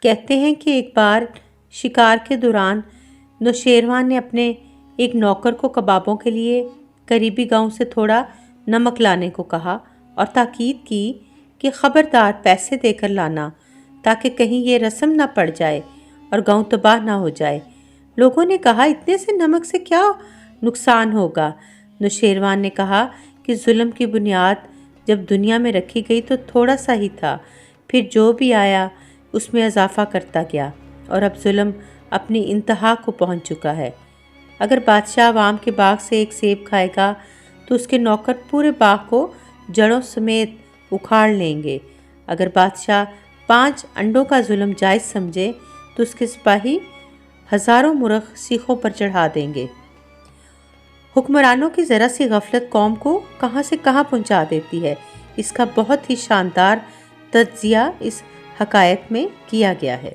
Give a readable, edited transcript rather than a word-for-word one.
کہتے ہیں کہ ایک بار شکار کے دوران نوشیروان نے اپنے ایک نوکر کو کبابوں کے لیے قریبی گاؤں سے تھوڑا نمک لانے کو کہا اور تاکید کی کہ خبردار پیسے دے کر لانا تاکہ کہیں یہ رسم نہ پڑ جائے اور گاؤں تباہ نہ ہو جائے۔ لوگوں نے کہا اتنے سے نمک سے کیا نقصان ہوگا؟ نوشیروان نے کہا کہ ظلم کی بنیاد جب دنیا میں رکھی گئی تو تھوڑا سا ہی تھا، پھر جو بھی آیا اس میں اضافہ کرتا گیا اور اب ظلم اپنی انتہا کو پہنچ چکا ہے۔ اگر بادشاہ عوام کے باغ سے ایک سیب کھائے گا تو اس کے نوکر پورے باغ کو جڑوں سمیت اکھاڑ لیں گے۔ اگر بادشاہ 5 انڈوں کا ظلم جائز سمجھے تو اس کے سپاہی ہزاروں مرغ سیخوں پر چڑھا دیں گے۔ حکمرانوں کی ذرا سی غفلت قوم کو کہاں سے کہاں پہنچا دیتی ہے، اس کا بہت ہی شاندار تجزیہ اس حکایت میں کیا گیا ہے۔